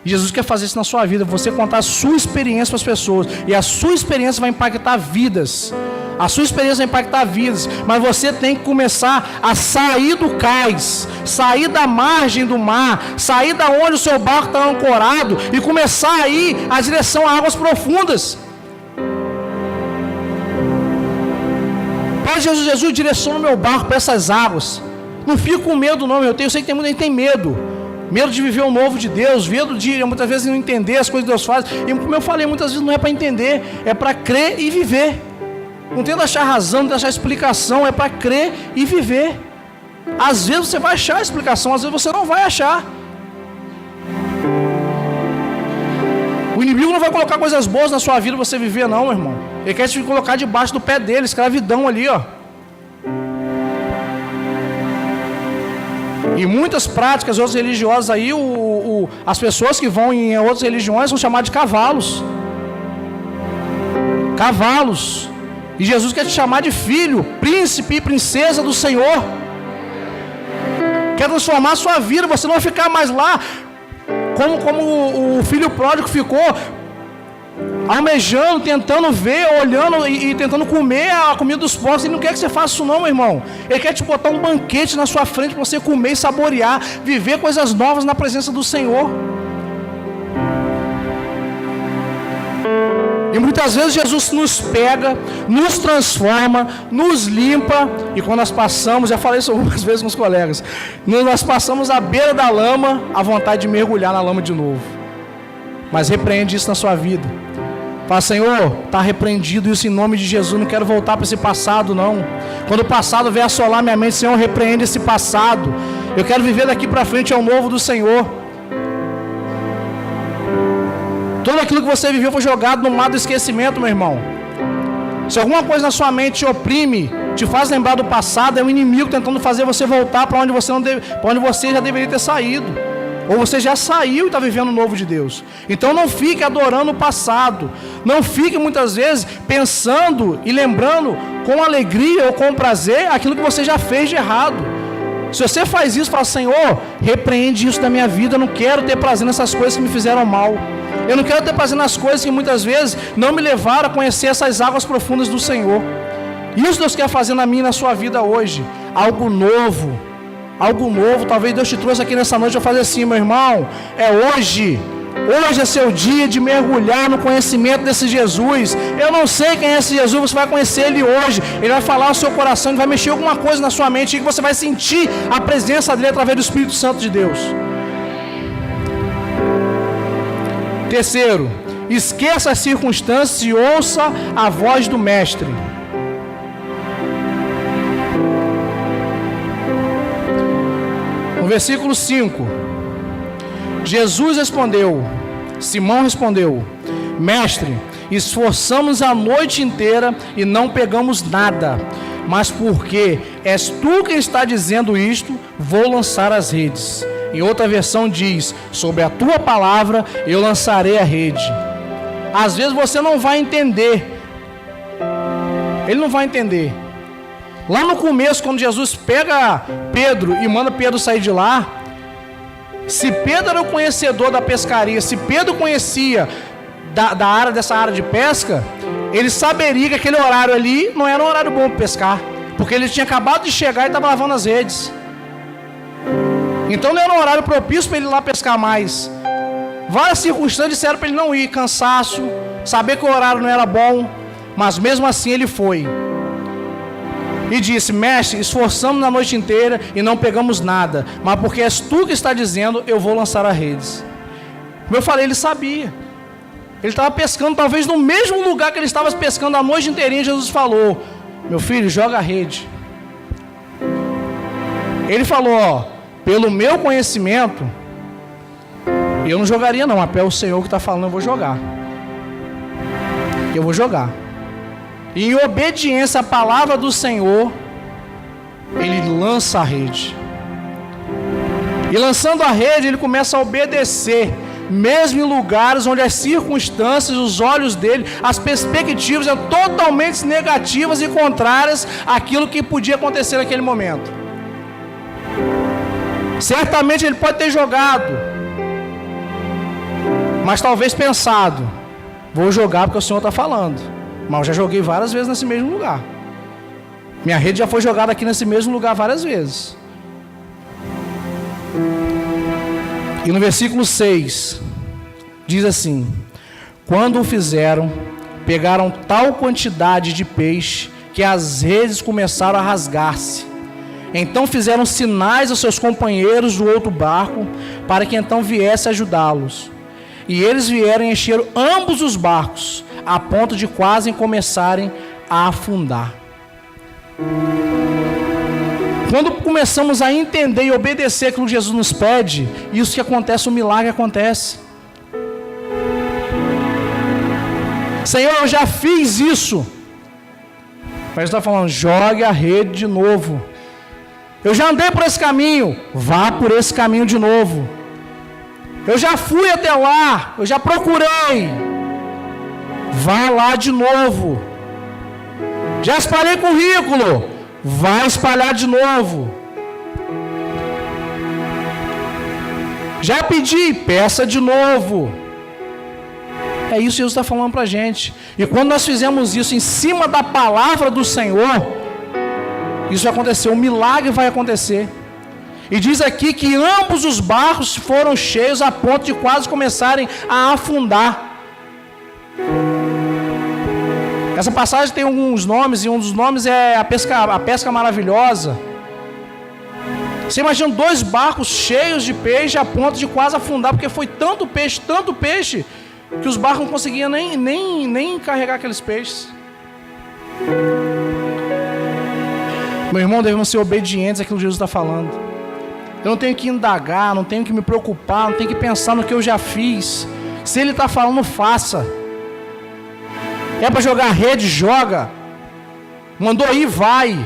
E Jesus quer fazer isso na sua vida, você contar a sua experiência para as pessoas, e a sua experiência vai impactar vidas. A sua experiência vai impactar vidas, mas você tem que começar a sair do cais, sair da margem do mar, sair da onde o seu barco está ancorado e começar a ir à direção a águas profundas. Pai Jesus, direciona o meu barco para essas águas. Não fico com medo não, eu sei que tem muita gente que tem medo. Medo de viver o novo de Deus, medo de muitas vezes não entender as coisas que Deus faz. E como eu falei, muitas vezes não é para entender, é para crer e viver. Não tenta achar razão, não tenta achar explicação, é para crer e viver. Às vezes você vai achar a explicação, às vezes você não vai achar. O inimigo não vai colocar coisas boas na sua vida para você viver não, meu irmão. Ele quer te colocar debaixo do pé dele, escravidão ali, E muitas práticas outras religiosas aí, as pessoas que vão em outras religiões são chamadas de cavalos. Cavalos. E Jesus quer te chamar de filho, príncipe e princesa do Senhor. quer transformar a sua vida. Você não vai ficar mais lá como o filho pródigo ficou, almejando, tentando ver, olhando e tentando comer a comida dos porcos. Ele não quer que você faça isso não, meu irmão. Ele quer te botar um banquete na sua frente para você comer e saborear, viver coisas novas na presença do Senhor. E muitas vezes Jesus nos pega, nos transforma, nos limpa, e quando nós passamos, já falei isso algumas vezes com os colegas, nós passamos à beira da lama, a vontade de mergulhar na lama de novo. Mas repreende isso na sua vida. Fala: Senhor, está repreendido isso em nome de Jesus, não quero voltar para esse passado não. Quando o passado vier assolar minha mente, Senhor, repreende esse passado. Eu quero viver daqui para frente ao novo do Senhor. Tudo aquilo que você viveu foi jogado no mar do esquecimento, meu irmão. Se alguma coisa na sua mente te oprime, te faz lembrar do passado, é o inimigo tentando fazer você voltar para onde você já deveria ter saído. Ou você já saiu e está vivendo o novo de Deus. Então não fique adorando o passado. Não fique muitas vezes pensando e lembrando com alegria ou com prazer aquilo que você já fez de errado. Se você faz isso, fala: Senhor, repreende isso da minha vida. Eu não quero ter prazer nessas coisas que me fizeram mal. Eu não quero ter prazer nas coisas que muitas vezes não me levaram a conhecer essas águas profundas do Senhor. Isso Deus quer fazer na minha e na sua vida hoje. Algo novo. Algo novo. Talvez Deus te trouxe aqui nessa noite. Eu fazer assim: meu irmão, é hoje. Hoje é seu dia de mergulhar no conhecimento desse Jesus. Eu não sei quem é esse Jesus, você vai conhecer Ele hoje. Ele vai falar ao seu coração, Ele vai mexer alguma coisa na sua mente, e você vai sentir a presença dEle através do Espírito Santo de Deus. Terceiro, esqueça as circunstâncias e ouça a voz do Mestre. No versículo 5, Simão respondeu: Mestre, esforçamos a noite inteira e não pegamos nada, mas porque és tu quem está dizendo isto, vou lançar as redes. Em outra versão diz: sobre a tua palavra eu lançarei a rede. Às vezes você não vai entender. Ele não vai entender. Lá no começo, quando Jesus pega Pedro e manda Pedro sair de lá, se Pedro era o conhecedor da pescaria, se Pedro conhecia dessa área de pesca, ele saberia que aquele horário ali não era um horário bom para pescar, porque ele tinha acabado de chegar e estava lavando as redes. Então não era um horário propício para ele ir lá pescar mais. Várias circunstâncias disseram para ele não ir: cansaço, saber que o horário não era bom, mas mesmo assim ele foi. E disse: Mestre, esforçamos na noite inteira e não pegamos nada, mas porque és tu que está dizendo, eu vou lançar as redes. Como eu falei, ele sabia. Ele estava pescando talvez no mesmo lugar que ele estava pescando a noite inteirinha. Jesus falou: meu filho, joga a rede. Ele falou: ó, pelo meu conhecimento, eu não jogaria não, mas pelo Senhor que está falando, eu vou jogar. Eu vou jogar. E em obediência à palavra do Senhor, ele lança a rede. E lançando a rede, ele começa a obedecer, mesmo em lugares onde as circunstâncias, os olhos dele, as perspectivas eram totalmente negativas e contrárias àquilo que podia acontecer naquele momento. Certamente ele pode ter jogado, mas talvez pensado: vou jogar porque o Senhor está falando. Mas eu já joguei várias vezes nesse mesmo lugar. Minha rede já foi jogada aqui nesse mesmo lugar várias vezes. E no versículo 6, diz assim: quando o fizeram, pegaram tal quantidade de peixe que as redes começaram a rasgar-se. Então fizeram sinais aos seus companheiros do outro barco, para que então viesse ajudá-los. E eles vieram e encheram ambos os barcos, a ponto de quase começarem a afundar. Quando começamos a entender e obedecer aquilo que Jesus nos pede, isso que acontece, o milagre acontece. Senhor, eu já fiz isso. Mas está falando: jogue a rede de novo. Eu já andei por esse caminho, vá por esse caminho de novo. Eu já fui até lá, eu já procurei, vá lá de novo. Já espalhei currículo, vá espalhar de novo. Já pedi, peça de novo. É isso que Jesus está falando para a gente. E quando nós fizemos isso em cima da palavra do Senhor, isso vai acontecer, um milagre vai acontecer. E diz aqui que ambos os barcos foram cheios a ponto de quase começarem a afundar. Essa passagem tem alguns nomes, e um dos nomes é a pesca maravilhosa. Você imagina 2 barcos cheios de peixe a ponto de quase afundar, porque foi tanto peixe, que os barcos não conseguiam nem carregar aqueles peixes. Meu irmão, devemos ser obedientes àquilo que Jesus está falando. Eu não tenho que indagar, não tenho que me preocupar, não tenho que pensar no que eu já fiz. Se Ele está falando, faça. É para jogar rede, joga. Mandou ir, vai.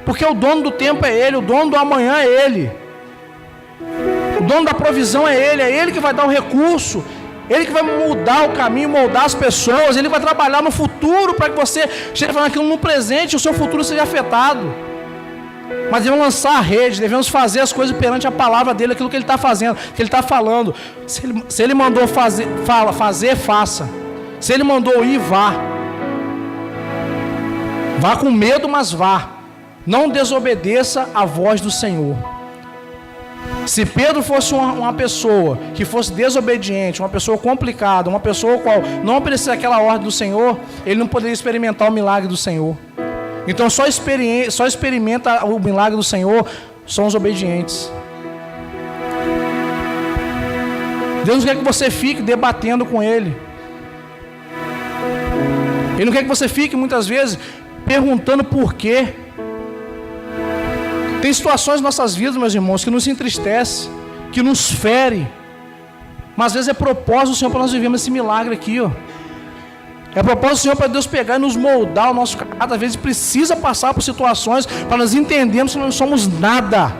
Porque o dono do tempo é Ele, o dono do amanhã é Ele. O dono da provisão é Ele que vai dar o recurso. Ele que vai mudar o caminho, moldar as pessoas. Ele vai trabalhar no futuro para que você esteja falando aquilo no presente e o seu futuro seja afetado. Mas devemos lançar a rede, devemos fazer as coisas perante a palavra dele, aquilo que ele está fazendo, que ele está falando. Se ele mandou fazer, faça. Se ele mandou ir, vá. Vá com medo, mas vá. Não desobedeça a voz do Senhor. Se Pedro fosse uma pessoa que fosse desobediente, uma pessoa complicada, uma pessoa qual não obedecesse aquela ordem do Senhor, ele não poderia experimentar o milagre do Senhor. Então só experimenta o milagre do Senhor são os obedientes. Deus não quer que você fique debatendo com Ele. Ele não quer que você fique muitas vezes perguntando por quê. Tem situações em nossas vidas, meus irmãos, que nos entristece, que nos fere. Mas às vezes é propósito do Senhor para nós vivermos esse milagre aqui, ó. É propósito do Senhor para Deus pegar e nos moldar o nosso caráter. Às vezes precisa passar por situações para nós entendermos que nós não somos nada.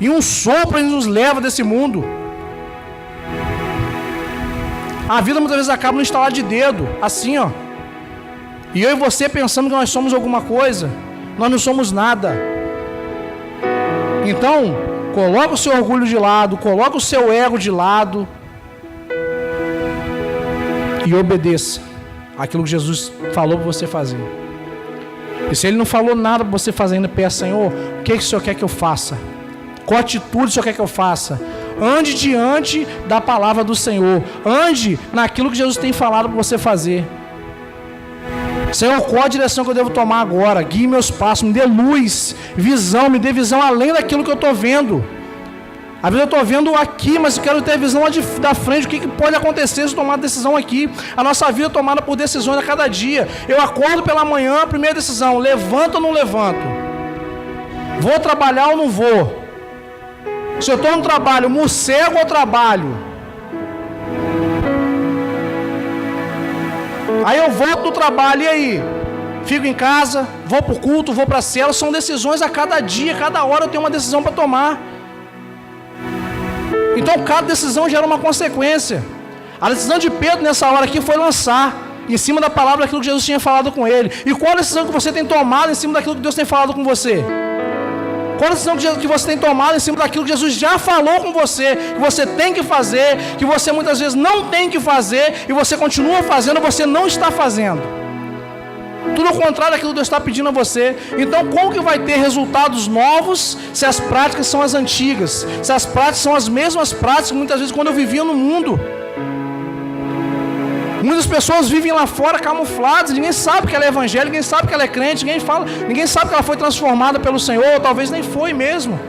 E um sopro Ele nos leva desse mundo. A vida muitas vezes acaba no estalar de dedo, assim, ó. E eu e você pensando que nós somos alguma coisa, nós não somos nada. Então, coloca o seu orgulho de lado, coloca o seu ego de lado e obedeça aquilo que Jesus falou para você fazer. E se Ele não falou nada para você fazer ainda, peça: Senhor, o que o Senhor quer que eu faça? Qual atitude o Senhor quer que eu faça? Ande diante da palavra do Senhor. Ande naquilo que Jesus tem falado para você fazer. Senhor, qual a direção que eu devo tomar agora? Guie meus passos, me dê luz, visão, me dê visão além daquilo que eu estou vendo. Às vezes eu estou vendo aqui, mas eu quero ter visão lá da frente. O que pode acontecer se eu tomar decisão aqui? A nossa vida é tomada por decisões a cada dia. Eu acordo pela manhã, primeira decisão: levanto ou não levanto? Vou trabalhar ou não vou? Se eu estou no trabalho, morcego ou trabalho? Aí eu volto do trabalho, e aí? Fico em casa, vou para o culto, vou para a célula. São decisões a cada dia, cada hora eu tenho uma decisão para tomar. Então cada decisão gera uma consequência. A decisão de Pedro nessa hora aqui foi lançar em cima da palavra aquilo que Jesus tinha falado com ele. E qual a decisão que você tem tomado em cima daquilo que Deus tem falado com você? Qual a decisão que você tem tomado em cima daquilo que Jesus já falou com você, que você tem que fazer, que você muitas vezes não tem que fazer, e você continua fazendo, você não está fazendo? Tudo ao contrário daquilo que Deus está pedindo a você. Então como que vai ter resultados novos se as práticas são as antigas? Se as práticas são as mesmas práticas que muitas vezes quando eu vivia no mundo? Muitas pessoas vivem lá fora camufladas, ninguém sabe que ela é evangélica, ninguém sabe que ela é crente, ninguém sabe que ela foi transformada pelo Senhor, ou talvez nem foi mesmo.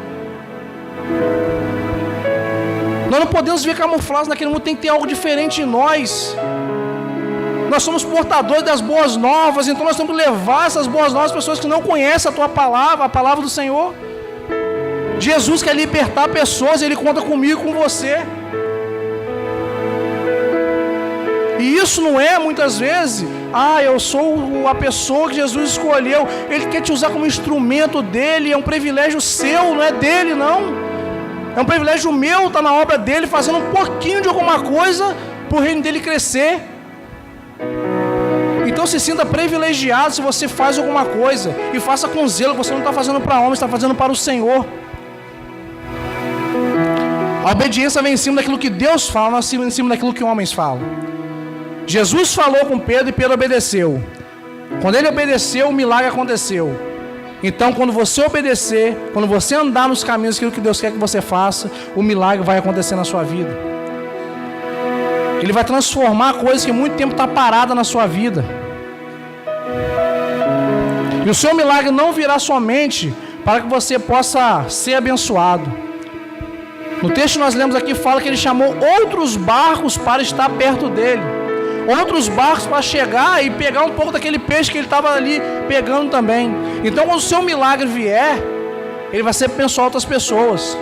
Nós não podemos viver camuflados naquele mundo, tem que ter algo diferente em nós. Nós somos portadores das boas novas, então nós temos que levar essas boas novas às pessoas que não conhecem a tua palavra, a palavra do Senhor. Jesus quer libertar pessoas, Ele conta comigo, com você. E isso não é muitas vezes, eu sou a pessoa que Jesus escolheu. Ele quer te usar como instrumento dele, é um privilégio seu, não é dele não. É um privilégio meu estar na obra dele, fazendo um pouquinho de alguma coisa para o reino dele crescer. Então se sinta privilegiado se você faz alguma coisa, e faça com zelo. Você não está fazendo para homem, está fazendo para o Senhor. A obediência vem em cima daquilo que Deus fala, não em cima daquilo que homens falam. Jesus falou com Pedro e Pedro obedeceu. Quando ele obedeceu, o milagre aconteceu. Então, quando você obedecer, quando você andar nos caminhos daquilo que Deus quer que você faça, o milagre vai acontecer na sua vida. Ele vai transformar coisas que muito tempo está parada na sua vida. E o seu milagre não virá somente para que você possa ser abençoado. No texto que nós lemos aqui fala que ele chamou outros barcos para estar perto dele. Outros barcos para chegar e pegar um pouco daquele peixe que ele estava ali pegando também. Então, quando o seu milagre vier, ele vai ser abençoar outras pessoas.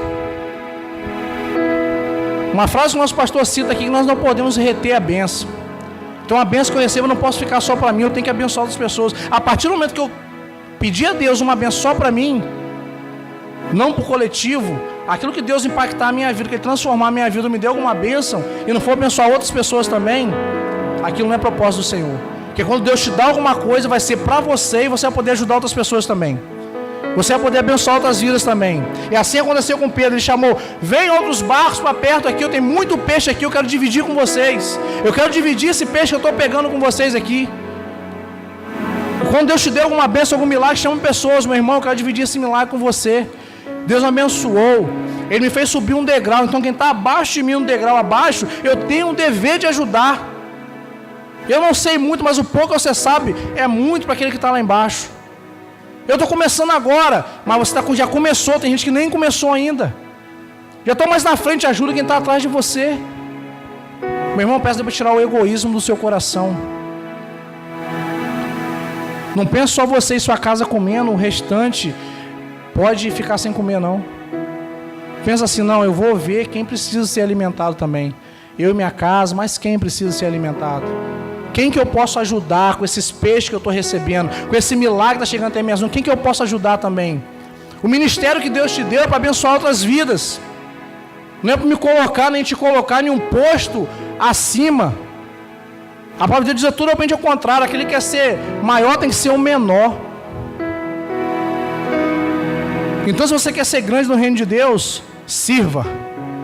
Uma frase que o nosso pastor cita aqui, que nós não podemos reter a bênção. Então, a bênção que eu recebo não posso ficar só para mim, eu tenho que abençoar outras pessoas. A partir do momento que eu pedir a Deus uma bênção só para mim, não para o coletivo, aquilo que Deus impactar a minha vida, que Ele transformar a minha vida, me deu alguma bênção, e não for abençoar outras pessoas também, aquilo não é propósito do Senhor. Porque quando Deus te dá alguma coisa, vai ser para você, e você vai poder ajudar outras pessoas também. Você vai poder abençoar outras vidas também. E assim aconteceu com Pedro. Ele chamou: vem outros barcos para perto aqui, eu tenho muito peixe aqui, eu quero dividir com vocês. Eu quero dividir esse peixe que eu estou pegando com vocês aqui. Quando Deus te deu alguma bênção, algum milagre, chama pessoas: meu irmão, eu quero dividir esse milagre com você. Deus me abençoou, Ele me fez subir um degrau. Então quem está abaixo de mim, um degrau abaixo, eu tenho o dever de ajudar. Eu não sei muito, mas o pouco que você sabe é muito para aquele que está lá embaixo. Eu estou começando agora, mas você já começou. Tem gente que nem começou ainda. Já estou mais na frente, ajuda quem está atrás de você. Meu irmão, peço para tirar o egoísmo do seu coração. Não pense só você e sua casa comendo, o restante pode ficar sem comer, não. Pensa assim: não, eu vou ver quem precisa ser alimentado também. Eu e minha casa, mas quem precisa ser alimentado? Quem que eu posso ajudar com esses peixes que eu estou recebendo? Com esse milagre que está chegando até minhas mãos? Quem que eu posso ajudar também? O ministério que Deus te deu é para abençoar outras vidas. Não é para me colocar, nem te colocar em um posto acima. A palavra de Deus diz totalmente ao contrário. Aquele que quer ser maior tem que ser o menor. Então, se você quer ser grande no reino de Deus, sirva.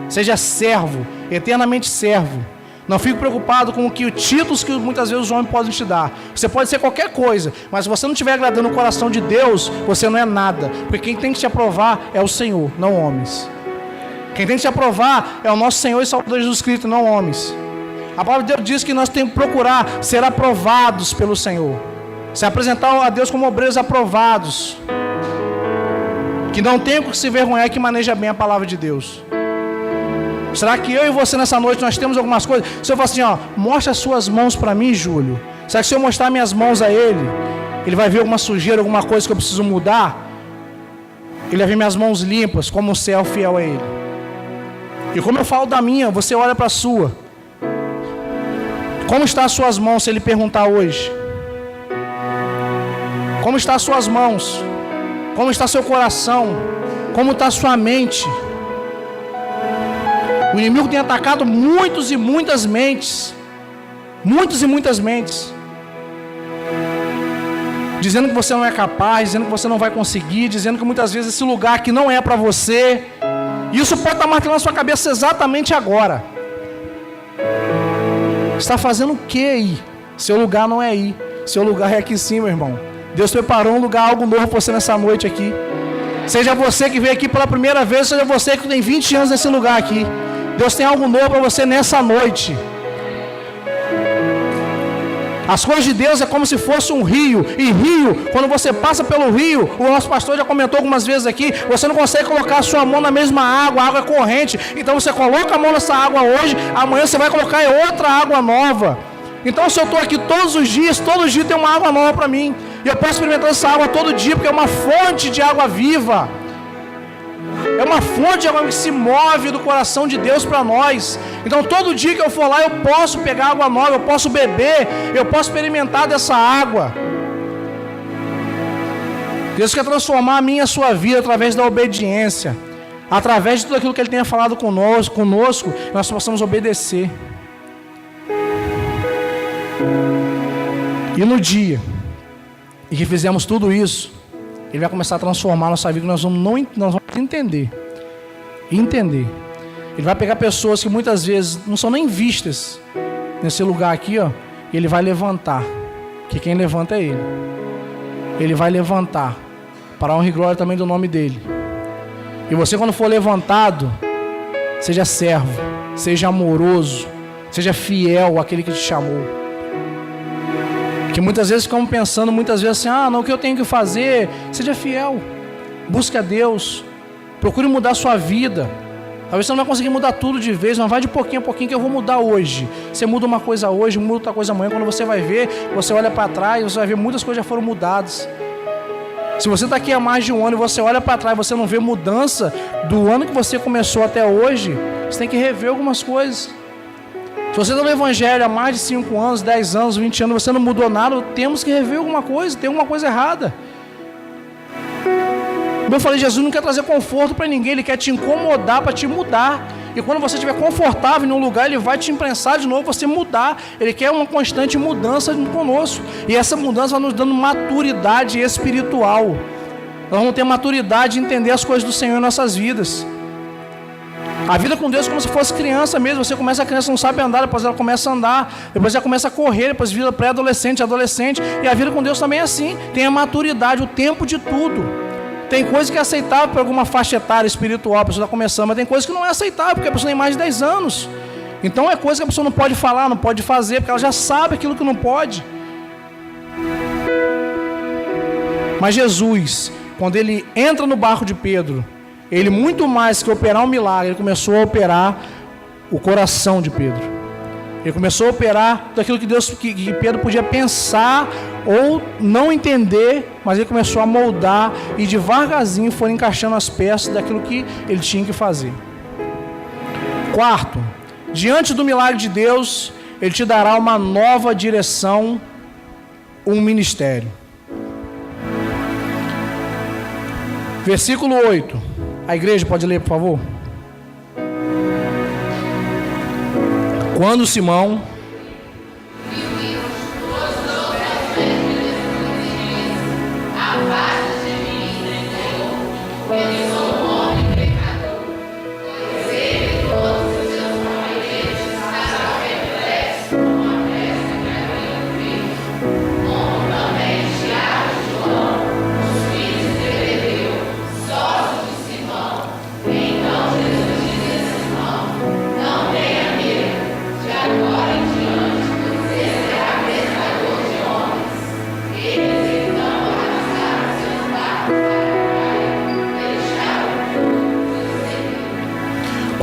Seja servo, eternamente servo. Não fique preocupado com os títulos que muitas vezes os homens podem te dar. Você pode ser qualquer coisa, mas se você não estiver agradando o coração de Deus, você não é nada. Porque quem tem que te aprovar é o Senhor, não homens. Quem tem que te aprovar é o nosso Senhor e Salvador Jesus Cristo, não homens. A palavra de Deus diz que nós temos que procurar ser aprovados pelo Senhor. Se apresentar a Deus como obreiros aprovados. Que não tem o que se vergonhar, que maneja bem a palavra de Deus. Será que eu e você nessa noite nós temos algumas coisas? Se eu falar assim, mostra as suas mãos para mim, Júlio. Será que se eu mostrar minhas mãos a ele, ele vai ver alguma sujeira, alguma coisa que eu preciso mudar? Ele vai ver minhas mãos limpas, como o céu fiel a ele. E como eu falo da minha, você olha para a sua. Como estão as suas mãos, se ele perguntar hoje? Como estão as suas mãos? Como está seu coração? Como está sua mente? O inimigo tem atacado muitos e muitas mentes. Muitas e muitas mentes. Dizendo que você não é capaz, dizendo que você não vai conseguir, dizendo que muitas vezes esse lugar aqui não é para você. E isso pode estar martelando na sua cabeça exatamente agora. Você está fazendo o que aí? Seu lugar não é aí. Seu lugar é aqui sim, meu irmão. Deus preparou um lugar, algo novo para você nessa noite aqui. Seja você que veio aqui pela primeira vez, seja você que tem 20 anos nesse lugar aqui. Deus tem algo novo para você nessa noite. As coisas de Deus é como se fosse um rio. E rio, quando você passa pelo rio, o nosso pastor já comentou algumas vezes aqui, você não consegue colocar a sua mão na mesma água, a água é corrente. Então você coloca a mão nessa água hoje, amanhã você vai colocar outra água nova. Então se eu estou aqui todos os dias tem uma água nova para mim. E eu posso experimentar essa água todo dia, porque é uma fonte de água viva. É uma fonte de água que se move do coração de Deus para nós. Então todo dia que eu for lá, eu posso pegar água nova, eu posso beber, eu posso experimentar dessa água. Deus quer transformar a minha e a sua vida através da obediência. Através de tudo aquilo que Ele tenha falado conosco, nós possamos obedecer. E no dia em que fizemos tudo isso, Ele vai começar a transformar a nossa vida, nós vamos entender. Ele vai pegar pessoas que muitas vezes não são nem vistas nesse lugar aqui, ó, e ele vai levantar. Que quem levanta é ele. Ele vai levantar para a honra e glória também do nome dele. E você, quando for levantado, seja servo, seja amoroso, seja fiel àquele que te chamou. Que muitas vezes ficamos pensando, muitas vezes assim, não, o que eu tenho que fazer? Seja fiel, busque a Deus, procure mudar a sua vida. Talvez você não vai conseguir mudar tudo de vez, mas vai de pouquinho a pouquinho que eu vou mudar hoje. Você muda uma coisa hoje, muda outra coisa amanhã. Quando você vai ver, você olha para trás, você vai ver muitas coisas já foram mudadas. Se você está aqui há mais de um ano e você olha para trás e você não vê mudança do ano que você começou até hoje, você tem que rever algumas coisas. Se você está no Evangelho há mais de 5 anos, 10 anos, 20 anos, você não mudou nada, temos que rever alguma coisa, tem alguma coisa errada. Como eu falei, Jesus não quer trazer conforto para ninguém, Ele quer te incomodar para te mudar. E quando você estiver confortável em um lugar, Ele vai te imprensar de novo para você mudar. Ele quer uma constante mudança conosco. E essa mudança vai nos dando maturidade espiritual. Nós vamos ter maturidade de entender as coisas do Senhor em nossas vidas. A vida com Deus é como se fosse criança mesmo. Você começa, a criança não sabe andar, depois ela começa a andar, depois ela começa a correr, depois vira pré-adolescente, adolescente. E a vida com Deus também é assim. Tem a maturidade, o tempo de tudo. Tem coisa que é aceitável por alguma faixa etária espiritual, a pessoa está começando, mas tem coisa que não é aceitável, porque a pessoa tem mais de 10 anos. Então é coisa que a pessoa não pode falar, não pode fazer, porque ela já sabe aquilo que não pode. Mas Jesus, quando ele entra no barco de Pedro, ele muito mais que operar um milagre, ele começou a operar o coração de Pedro. Ele começou a operar daquilo que Pedro podia pensar ou não entender, mas ele começou a moldar e devagarzinho foi encaixando as peças daquilo que ele tinha que fazer. Quarto, diante do milagre de Deus, Ele te dará uma nova direção, um ministério. Versículo 8. A igreja pode ler, por favor? Quando Simão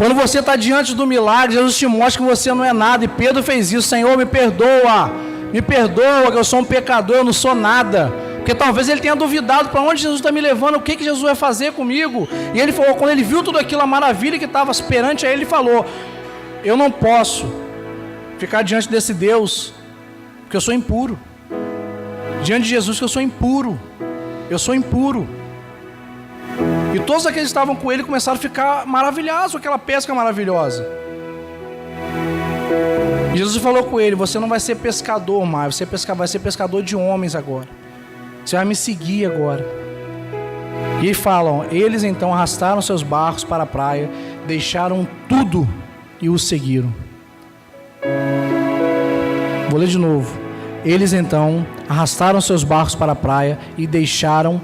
Quando você está diante do milagre, Jesus te mostra que você não é nada. E Pedro fez isso. Senhor, me perdoa, que eu sou um pecador, eu não sou nada. Porque talvez ele tenha duvidado para onde Jesus está me levando, o que Jesus vai fazer comigo. E ele falou, quando ele viu tudo aquilo, a maravilha que estava perante a ele, ele falou, eu não posso ficar diante desse Deus, porque eu sou impuro. Diante de Jesus, que eu sou impuro. Eu sou impuro. E todos aqueles que estavam com ele começaram a ficar maravilhados com aquela pesca maravilhosa. E Jesus falou com ele, você não vai ser pescador mais, você vai ser pescador de homens agora. Você vai me seguir agora. E falam, eles então arrastaram seus barcos para a praia, deixaram tudo e o seguiram. Vou ler de novo. Eles então arrastaram seus barcos para a praia e deixaram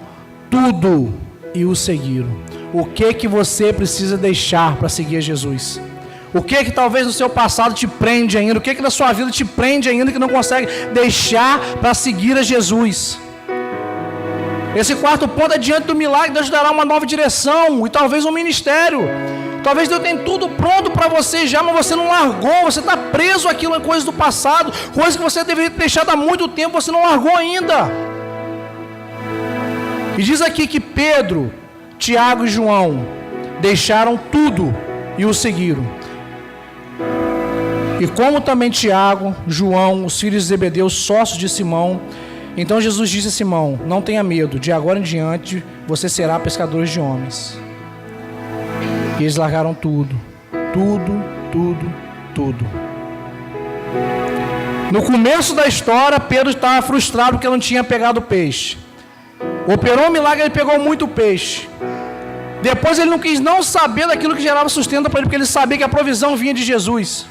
tudo e o seguiram. O que você precisa deixar para seguir a Jesus? O que talvez no seu passado te prende ainda? O que na sua vida te prende ainda que não consegue deixar para seguir a Jesus? Esse quarto ponto é diante do milagre. Deus dará uma nova direção e talvez um ministério. Talvez Deus tenha tudo pronto para você já, mas você não largou. Você está preso àquilo, em coisas do passado, coisas que você deveria ter deixado há muito tempo, você não largou ainda. E diz aqui que Pedro, Tiago e João deixaram tudo e o seguiram. E como também Tiago, João, os filhos de Zebedeu, sócios de Simão, então Jesus disse a Simão, não tenha medo, de agora em diante você será pescador de homens. E eles largaram tudo. No começo da história, Pedro estava frustrado porque não tinha pegado peixe. Operou um milagre, ele pegou muito peixe. Depois ele não quis não saber daquilo que gerava sustento para ele, porque ele sabia que a provisão vinha de Jesus.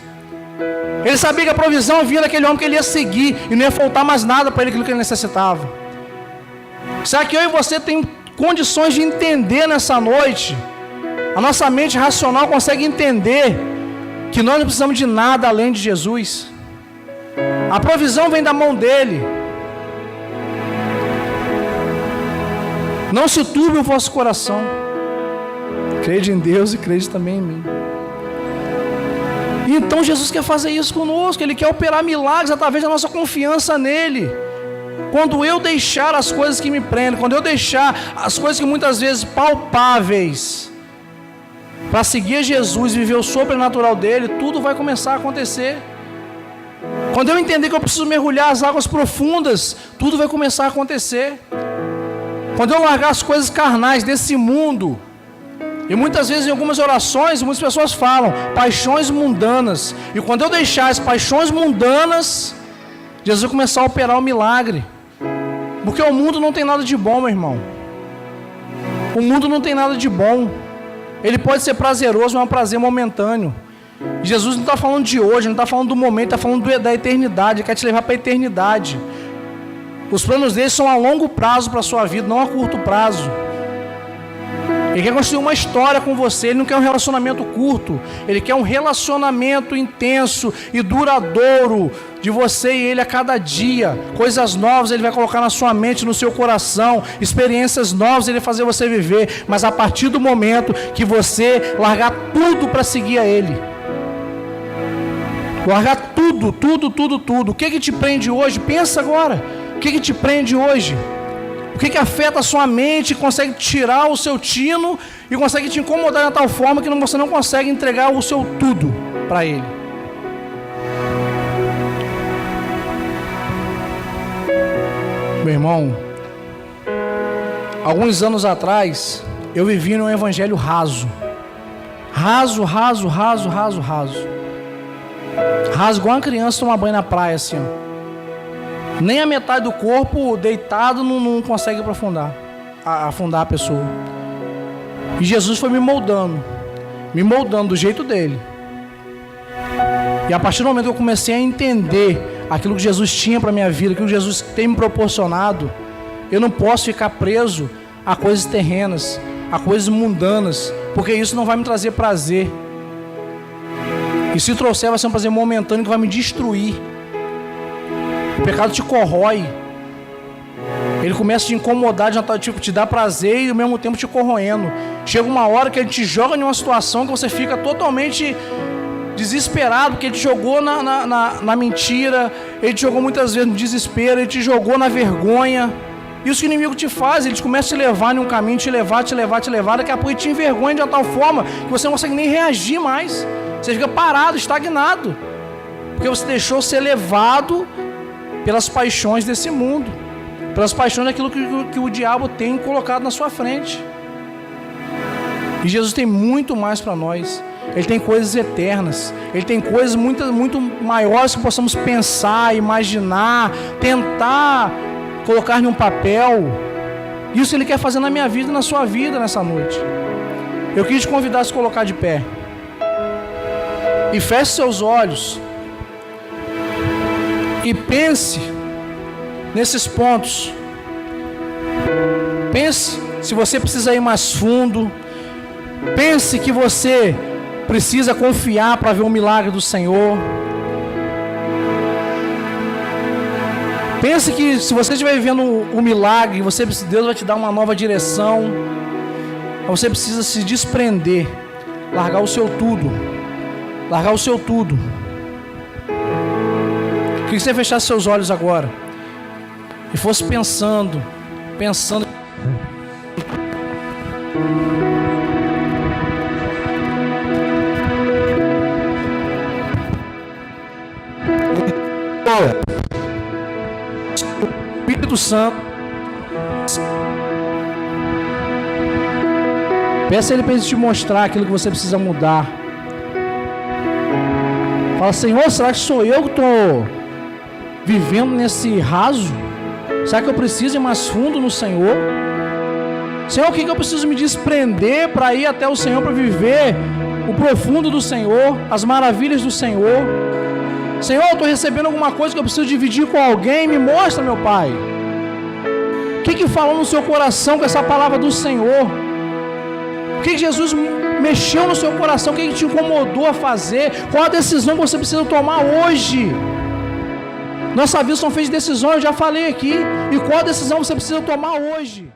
Ele sabia que a provisão vinha daquele homem que ele ia seguir e não ia faltar mais nada para ele, aquilo que ele necessitava. Será que eu e você tem condições de entender nessa noite? A nossa mente racional consegue entender que nós não precisamos de nada além de Jesus. A provisão vem da mão dele. Não se turbe o vosso coração. Crede em Deus e crede também em mim. E então Jesus quer fazer isso conosco. Ele quer operar milagres através da nossa confiança nele. Quando eu deixar as coisas que me prendem, quando eu deixar as coisas que muitas vezes palpáveis, para seguir Jesus e viver o sobrenatural dele, tudo vai começar a acontecer. Quando eu entender que eu preciso mergulhar as águas profundas, tudo vai começar a acontecer. Quando eu largar as coisas carnais desse mundo, e muitas vezes em algumas orações, muitas pessoas falam, paixões mundanas. E quando eu deixar as paixões mundanas, Jesus vai começar a operar o milagre. Porque o mundo não tem nada de bom, meu irmão. O mundo não tem nada de bom. Ele pode ser prazeroso, mas é um prazer momentâneo. Jesus não está falando de hoje, não está falando do momento, está falando da eternidade. Ele quer te levar para a eternidade. Os planos dele são a longo prazo para a sua vida, não a curto prazo. Ele quer construir uma história com você. Ele não quer um relacionamento curto. Ele quer um relacionamento intenso e duradouro de você e ele a cada dia. Coisas novas ele vai colocar na sua mente, no seu coração. Experiências novas ele vai fazer você viver. Mas a partir do momento que você largar tudo para seguir a ele. Largar tudo. O que te prende hoje? Pensa agora. O que te prende hoje? O que afeta a sua mente, consegue tirar o seu tino e consegue te incomodar de tal forma que você não consegue entregar o seu tudo para ele. Meu irmão, alguns anos atrás, eu vivi num evangelho raso. Raso, igual uma criança tomar banho na praia assim, ó. Nem a metade do corpo deitado não consegue afundar a pessoa. E Jesus foi me moldando do jeito dele. E a partir do momento que eu comecei a entender aquilo que Jesus tinha para a minha vida, aquilo que Jesus tem me proporcionado, eu não posso ficar preso a coisas terrenas, a coisas mundanas, porque isso não vai me trazer prazer. E se trouxer, vai ser um prazer momentâneo que vai me destruir. O pecado te corrói. Ele começa a te incomodar, te dar prazer e ao mesmo tempo te corroendo. Chega uma hora que ele te joga em uma situação que você fica totalmente desesperado, porque ele te jogou na mentira, ele te jogou muitas vezes no desespero, ele te jogou na vergonha. Isso que o inimigo te faz, ele começa a te levar em um caminho, te levar, daqui a pouco ele te envergonha de uma tal forma que você não consegue nem reagir mais. Você fica parado, estagnado, porque você deixou ser levado pelas paixões desse mundo, pelas paixões daquilo que o diabo tem colocado na sua frente. E Jesus tem muito mais para nós. Ele tem coisas eternas. Ele tem coisas muito maiores que possamos pensar, imaginar, tentar colocar em um papel. Isso Ele quer fazer na minha vida e na sua vida nessa noite. Eu queria te convidar a se colocar de pé. E feche seus olhos. E pense nesses pontos. Pense se você precisa ir mais fundo. Pense que você precisa confiar para ver o milagre do Senhor. Pense que se você estiver vivendo o milagre, Deus vai te dar uma nova direção. Você precisa se desprender, largar o seu tudo. Queria que você fechasse seus olhos agora e fosse pensando. Espírito Santo, peça a Ele para Ele te mostrar aquilo que você precisa mudar. Fala, Senhor, será que sou eu que estou vivendo nesse raso? Será que eu preciso ir mais fundo no Senhor? Senhor, o que eu preciso me desprender para ir até o Senhor, para viver o profundo do Senhor, as maravilhas do Senhor? Senhor, eu estou recebendo alguma coisa que eu preciso dividir com alguém, me mostra, meu Pai. O que falou no seu coração com essa palavra do Senhor? O que Jesus mexeu no seu coração? O que te incomodou a fazer? Qual a decisão que você precisa tomar hoje? Nossa vida são feitas de decisões, eu já falei aqui. E qual a decisão você precisa tomar hoje?